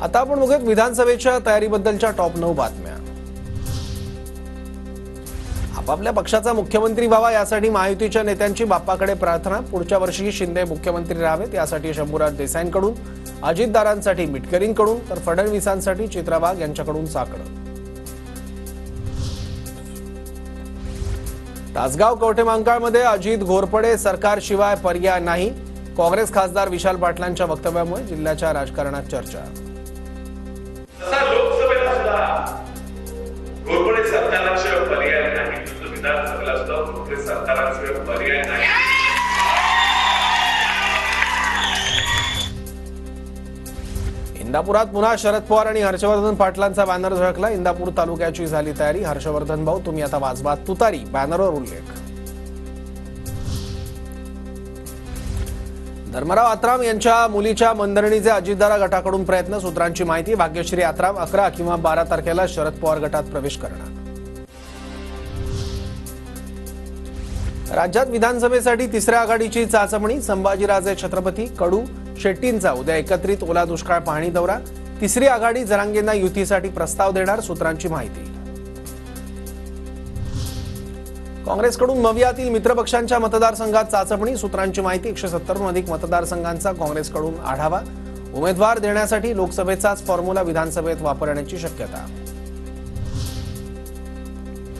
आता आपण बघूयात विधानसभेच्या तयारीबद्दलच्या टॉप 9 बातम्या। आपापल्या पक्षाचा मुख्यमंत्री व्हावा यासाठी महायुतीच्या नेत्यांची बाप्पाकडे प्रार्थना। पुढच्या वर्षी शिंदे मुख्यमंत्री राहावेत यासाठी शंभूराज देसाईंकडून, अजितदारांसाठी मिटकरींकडून तर फडणवीसांसाठी चित्रा वाघ यांच्याकडून साकडं। तासगाव कवठेमहांकाळमध्ये अजित घोरपडे सरकारशिवाय पर्याय नाही। काँग्रेस खासदार विशाल पाटलांच्या वक्तव्यामुळे जिल्ह्याच्या राजकारणात चर्चा। लोकसभेला सुद्धा घोरपडे सरकारशिवाय पर्याय नाही, विधानसभेला सुद्धा घोरपडे सरकारशिवाय पर्याय नाही। इंदापुरात पुन्हा शरद पवार आणि हर्षवर्धन पाटलांचा बॅनर झळकला। इंदापूर तालुक्याची झाली तयारी। हर्षवर्धन भाऊ तुम्ही आता वाजवा तुतारी, बॅनरवर उल्लेख। धर्मराव आत्राम यांच्या मुलीच्या मंदरणीचे अजितदारा गटाकडून प्रयत्न। सूत्रांची माहिती, भाग्यश्री आत्राम 11 किंवा 12 तारखेला शरद पवार गटात प्रवेश करणार। राज्यात विधानसभेसाठी तिसऱ्या आघाडीची चाचपणी। संभाजीराजे छत्रपती, कडू, शेट्टींचा उद्या एकत्रित ओला दुष्काळ पाहणी दौरा। तिसरी आघाडी जरांगेंना युतीसाठी प्रस्ताव देणार। सूत्रांची माहिती, काँग्रेसकडून मवियातील मित्रपक्षांच्या मतदारसंघात चाचपणी। सूत्रांची माहिती, 170हून अधिक मतदारसंघांचा काँग्रेसकडून आढावा। उमेदवार देण्यासाठी लोकसभेचाच फॉर्म्युला विधानसभेत वापरण्याची शक्यता।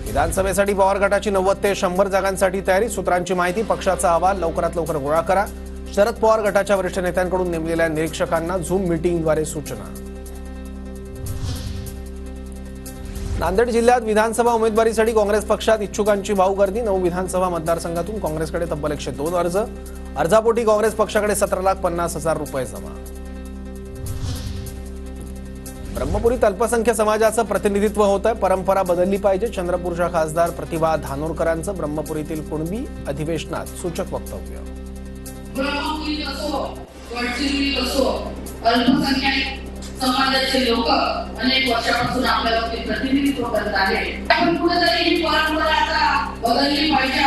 विधानसभेसाठी पवार गटाची 90 ते 100 जागांसाठी तयारी। सूत्रांची माहिती, पक्षाचा अहवाल लवकरात लवकर गोळा करा। शरद पवार गटाच्या वरिष्ठ नेत्यांकडून नेमलेल्या निरीक्षकांना झूम मीटिंगद्वारे सूचना। नांदेड जिल्ह्यात विधानसभा उमेदवारीसाठी काँग्रेस पक्षात इच्छुकांची भाऊगर्दी। 9 विधानसभा मतदारसंघातून काँग्रेसकडे तब्बल 102 अर्ज। अर्जापोटी काँग्रेस पक्षाकडे 17,50,000 रुपये जमा। ब्रह्मपुरीत अल्पसंख्य समाजाचं प्रतिनिधित्व होत आहे, परंपरा बदलली पाहिजे। चंद्रपूरच्या खासदार प्रतिभा धानोरकरांचं ब्रह्मपुरीतील कुणबी अधिवेशनात सूचक वक्तव्य। समाजाचे लोक अनेक वर्षापासून आपल्यावरती प्रतिनिधित्व करत आहेत। आपण कुठेतरी ही परंपरा आता बदलली पाहिजे।